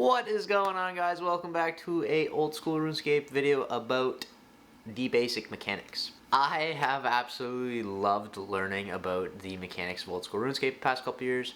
What is going on, guys? Welcome back to a old school RuneScape video about the basic mechanics. I have absolutely loved learning about the mechanics of old school RuneScape the past couple years.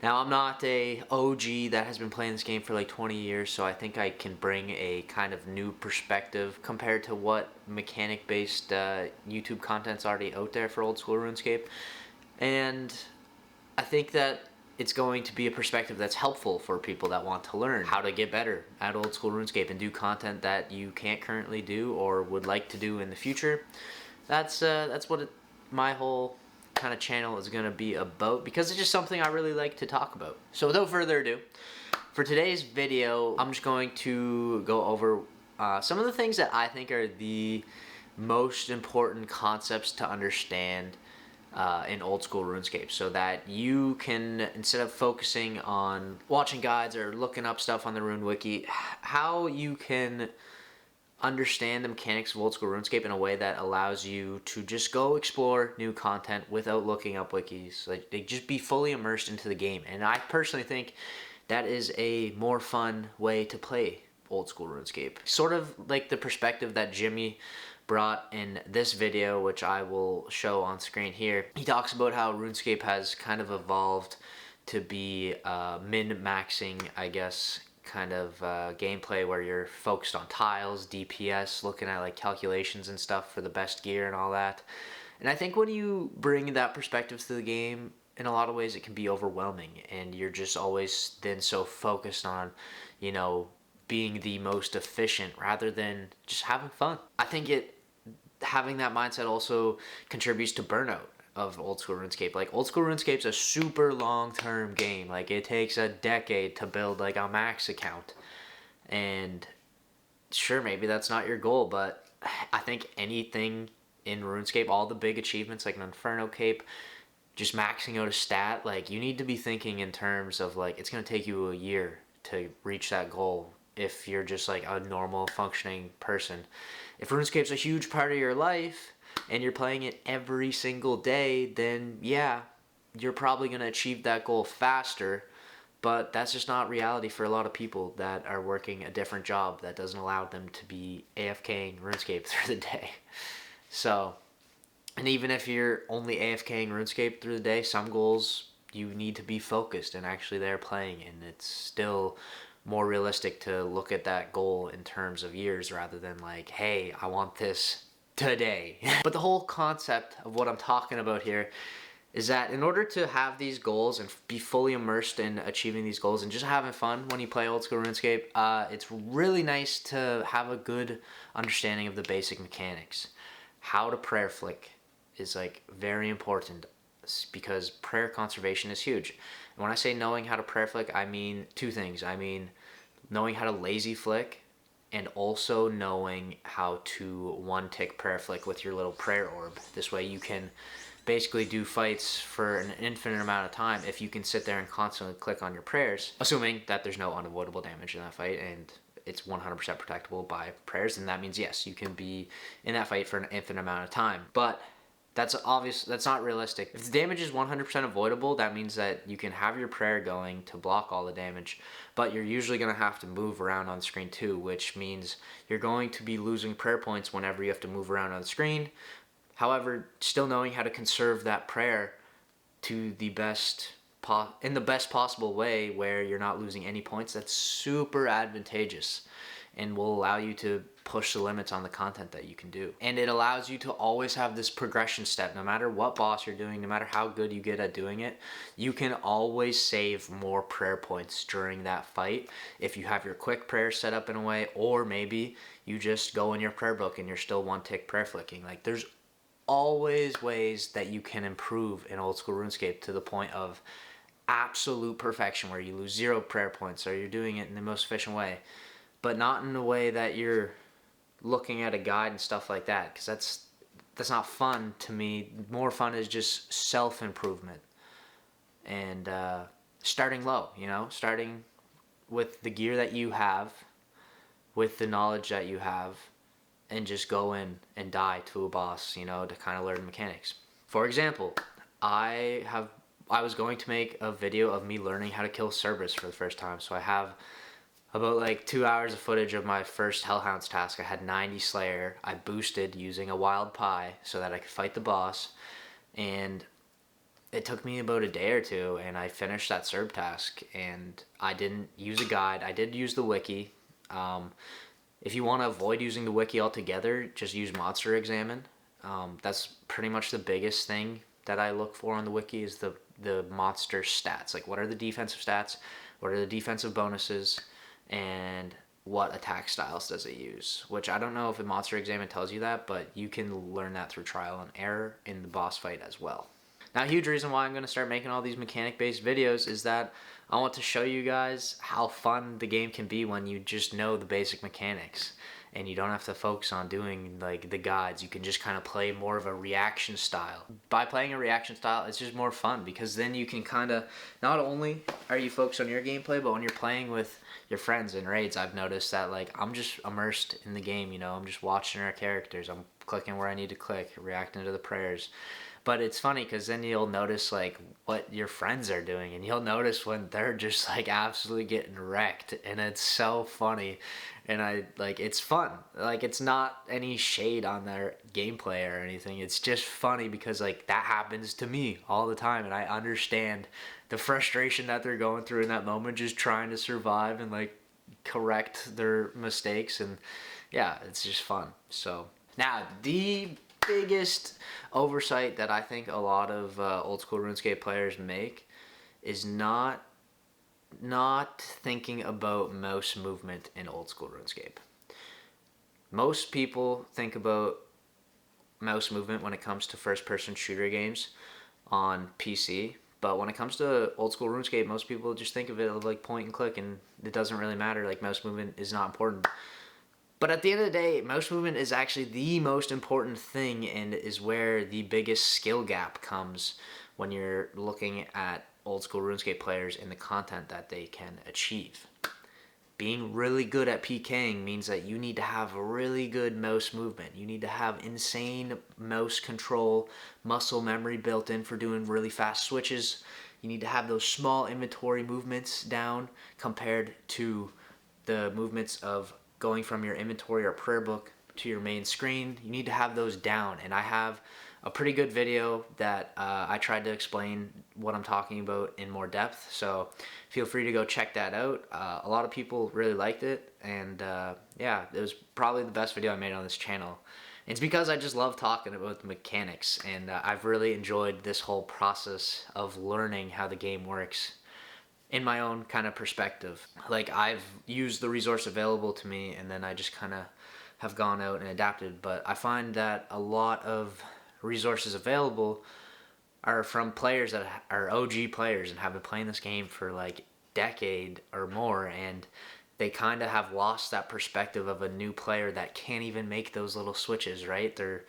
Now, I'm not a OG that has been playing this game for like 20 years, so I think I can bring a kind of new perspective compared to what mechanic-based YouTube content's already out there for old school RuneScape. And I think that it's going to be a perspective that's helpful for people that want to learn how to get better at old school RuneScape and do content that you can't currently do or would like to do in the future. That's what my whole kind of channel is going to be about, because it's just something I really like to talk about. So without further ado, for today's video, I'm just going to go over some of the things that I think are the most important concepts to understand in old school RuneScape, so that you can, instead of focusing on watching guides or looking up stuff on the Rune Wiki, how you can understand the mechanics of old school RuneScape in a way that allows you to just go explore new content without looking up wikis. Like, just be fully immersed into the game. And I personally think that is a more fun way to play old school RuneScape. Sort of like the perspective that Jimmy brought in this video, which I will show on screen here. He talks about how RuneScape has kind of evolved to be min-maxing, I guess, kind of gameplay where you're focused on tiles, DPS, looking at like calculations and stuff for the best gear and all that. And I think when you bring that perspective to the game, in a lot of ways it can be overwhelming, and you're just always then so focused on, you know, being the most efficient rather than just having fun. I think having that mindset also contributes to burnout of old school RuneScape. Like, old school RuneScape's a super long-term game. Like, it takes a decade to build like a max account. And sure, maybe that's not your goal, but I think anything in RuneScape, all the big achievements like an Inferno Cape, just maxing out a stat, like, you need to be thinking in terms of like, it's gonna take you a year to reach that goal if you're just like a normal functioning person. If RuneScape's a huge part of your life and you're playing it every single day, then yeah, you're probably going to achieve that goal faster, but that's just not reality for a lot of people that are working a different job that doesn't allow them to be AFKing RuneScape through the day. So, and even if you're only AFKing RuneScape through the day, some goals you need to be focused and actually there playing, and it's still more realistic to look at that goal in terms of years rather than like, hey, I want this today. But the whole concept of what I'm talking about here is that in order to have these goals and be fully immersed in achieving these goals and just having fun when you play old school RuneScape, it's really nice to have a good understanding of the basic mechanics. How to prayer flick is like very important, because prayer conservation is huge. And when I say knowing how to prayer flick, I mean two things. I mean knowing how to lazy flick, and also knowing how to one-tick prayer flick with your little prayer orb. This way you can basically do fights for an infinite amount of time if you can sit there and constantly click on your prayers, assuming that there's no unavoidable damage in that fight and it's 100% protectable by prayers. And that means, yes, you can be in that fight for an infinite amount of time. But that's obvious. That's not realistic. If the damage is 100% avoidable, that means that you can have your prayer going to block all the damage, but you're usually going to have to move around on the screen too, which means you're going to be losing prayer points whenever you have to move around on the screen. However, still knowing how to conserve that prayer to the best in the best possible way where you're not losing any points, that's super advantageous and will allow you to push the limits on the content that you can do. And it allows you to always have this progression step. No matter what boss you're doing, no matter how good you get at doing it, you can always save more prayer points during that fight if you have your quick prayer set up in a way, or maybe you just go in your prayer book and you're still one-tick prayer flicking. Like, there's always ways that you can improve in old school RuneScape to the point of absolute perfection where you lose 0 prayer points, or you're doing it in the most efficient way, but not in a way that you're looking at a guide and stuff like that, because that's not fun to me. More fun is just self-improvement and starting low, you know, starting with the gear that you have, with the knowledge that you have, and just go in and die to a boss, you know, to kind of learn the mechanics. For example, I was going to make a video of me learning how to kill Cerberus for the first time, so I have about like 2 hours of footage of my first Hellhounds task. I had 90 Slayer. I boosted using a Wild Pie so that I could fight the boss, and it took me about a day or two, and I finished that Serb task. And I didn't use a guide. I did use the wiki. If you want to avoid using the wiki altogether, just use Monster Examine. That's pretty much the biggest thing that I look for on the wiki is the monster stats. Like, what are the defensive stats? What are the defensive bonuses? And what attack styles does it use? Which I don't know if a Monster Examine tells you that, but you can learn that through trial and error in the boss fight as well. Now, a huge reason why I'm going to start making all these mechanic-based videos is that I want to show you guys how fun the game can be when you just know the basic mechanics and you don't have to focus on doing like the guides. You can just kind of play more of a reaction style. By playing a reaction style, it's just more fun because then you can kind of, not only are you focused on your gameplay, but when you're playing with your friends in raids, I've noticed that like I'm just immersed in the game, you know, I'm just watching our characters, I'm clicking where I need to click, reacting to the prayers. But it's funny because then you'll notice like what your friends are doing, and you'll notice when they're just like absolutely getting wrecked, and it's so funny. And I like, it's fun. Like, it's not any shade on their gameplay or anything. It's just funny because like that happens to me all the time, and I understand the frustration that they're going through in that moment, just trying to survive and like correct their mistakes. And yeah, it's just fun. So now the biggest oversight that I think a lot of old school RuneScape players make is not thinking about mouse movement in old school RuneScape. Most people think about mouse movement when it comes to first person shooter games on PC, but when it comes to old school RuneScape, most people just think of it like point and click, and it doesn't really matter. Like, mouse movement is not important. But at the end of the day, mouse movement is actually the most important thing, and is where the biggest skill gap comes when you're looking at old school RuneScape players and the content that they can achieve. Being really good at PKing means that you need to have really good mouse movement. You need to have insane mouse control, muscle memory built in for doing really fast switches. You need to have those small inventory movements down compared to the movements of going from your inventory or prayer book to your main screen. You need to have those down, and I have a pretty good video that I tried to explain what I'm talking about in more depth, so feel free to go check that out. A lot of people really liked it, and yeah, it was probably the best video I made on this channel. It's because I just love talking about the mechanics, and I've really enjoyed this whole process of learning how the game works in my own kind of perspective. Like, I've used the resource available to me, and then I just kind of have gone out and adapted. But I find that a lot of resources available are from players that are OG players and have been playing this game for like decade or more, and they kind of have lost that perspective of a new player that can't even make those little switches, right? They're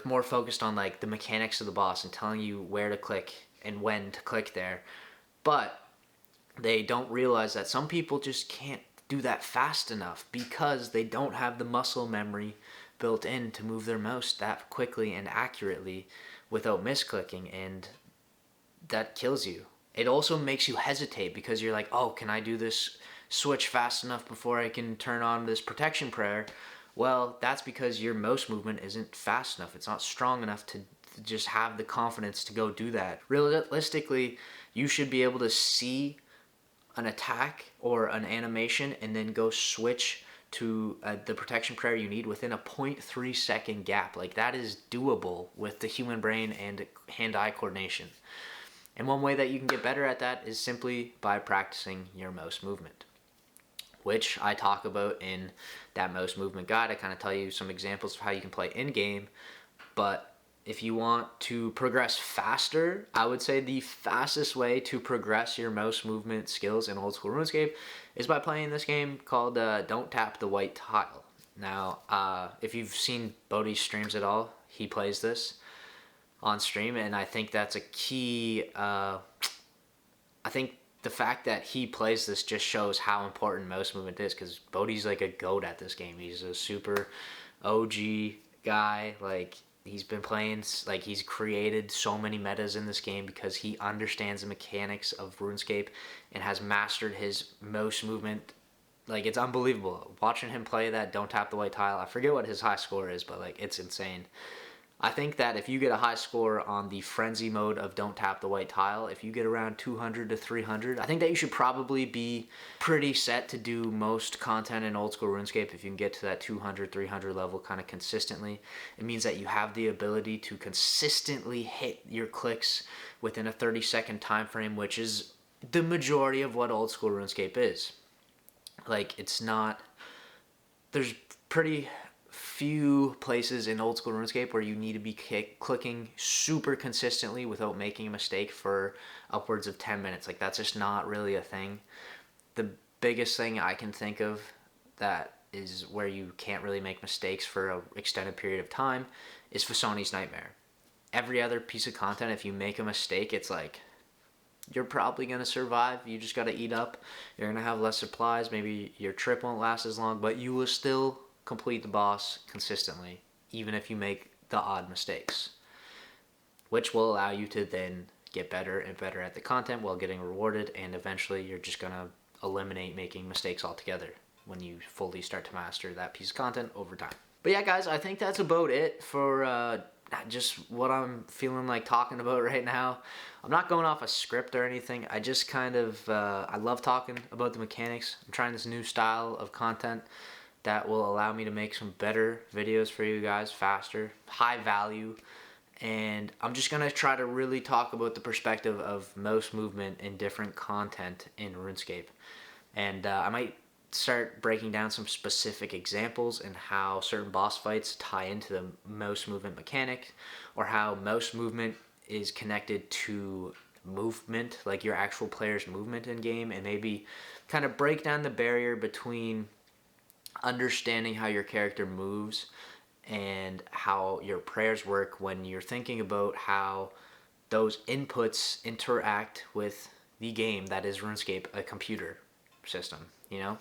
more focused on like the mechanics of the boss and telling you where to click and when to click there. But they don't realize that some people just can't do that fast enough because they don't have the muscle memory built in to move their mouse that quickly and accurately without misclicking, and that kills you. It also makes you hesitate because you're like, oh, can I do this switch fast enough before I can turn on this protection prayer? Well, that's because your mouse movement isn't fast enough. It's not strong enough to just have the confidence to go do that. Realistically, you should be able to see an attack or an animation and then go switch to the protection prayer you need within a 0.3 second gap. Like, that is doable with the human brain and hand-eye coordination. And one way that you can get better at that is simply by practicing your mouse movement, which I talk about in that mouse movement guide. I kind of tell you some examples of how you can play in-game, but if you want to progress faster, I would say the fastest way to progress your mouse movement skills in old school RuneScape is by playing this game called Don't Tap the White Tile. Now, if you've seen Bodhi's streams at all, he plays this on stream, and I think that's a key. I think the fact that he plays this just shows how important mouse movement is, because Bodhi's like a goat at this game. He's a super OG guy. Like, he's been playing, like, he's created so many metas in this game because he understands the mechanics of RuneScape and has mastered his mouse movement Like, it's unbelievable. Watching him play that don't tap the white tile, I forget what his high score is, but like, it's insane. I think that if you get a high score on the frenzy mode of don't tap the white tile, if you get around 200 to 300, I think that you should probably be pretty set to do most content in old school RuneScape. If you can get to that 200, 300 level kind of consistently, it means that you have the ability to consistently hit your clicks within a 30-second time frame, which is the majority of what old school RuneScape is. Like, it's not, there's pretty few places in old school RuneScape where you need to be clicking super consistently without making a mistake for upwards of 10 minutes. Like, that's just not really a thing. The biggest thing I can think of that is where you can't really make mistakes for an extended period of time is Fasoni's Nightmare. Every other piece of content, if you make a mistake, it's like, you're probably going to survive. You just got to eat up. You're going to have less supplies. Maybe your trip won't last as long, but you will still complete the boss consistently, even if you make the odd mistakes, which will allow you to then get better and better at the content while getting rewarded, and eventually you're just going to eliminate making mistakes altogether when you fully start to master that piece of content over time. But yeah, guys, I think that's about it for just what I'm feeling like talking about right now. I'm not going off a script or anything. I just kind of, I love talking about the mechanics. I'm trying this new style of content that will allow me to make some better videos for you guys, faster, high value. And I'm just going to try to really talk about the perspective of mouse movement in different content in RuneScape. And I might start breaking down some specific examples and how certain boss fights tie into the mouse movement mechanic, or how mouse movement is connected to movement, like your actual player's movement in game, and maybe kind of break down the barrier between understanding how your character moves and how your prayers work when you're thinking about how those inputs interact with the game that is RuneScape, a computer system, you know?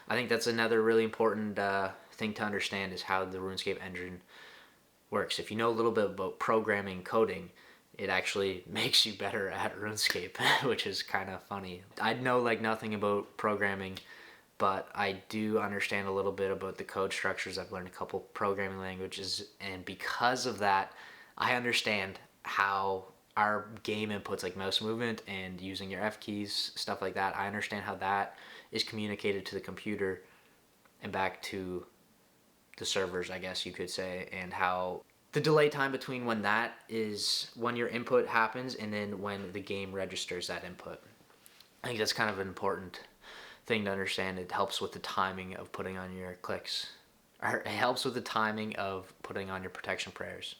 I think that's another really important thing to understand, is how the RuneScape engine works. If you know a little bit about programming, coding, it actually makes you better at RuneScape, which is kind of funny. I know like nothing about programming, but I do understand a little bit about the code structures. I've learned a couple programming languages, and because of that, I understand how our game inputs like mouse movement and using your F keys, stuff like that, I understand how that is communicated to the computer and back to the servers, I guess you could say, and how the delay time between when that is, when your input happens, and then when the game registers that input. I think that's kind of an important thing to understand. It helps with the timing of putting on your clicks, or it helps with the timing of putting on your protection prayers,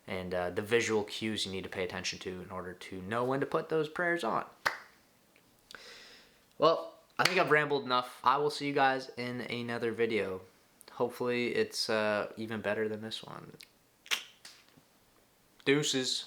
and the visual cues you need to pay attention to in order to know when to put those prayers on. Well, I think I've rambled enough. I will see you guys in another video. Hopefully it's even better than this one. Deuces.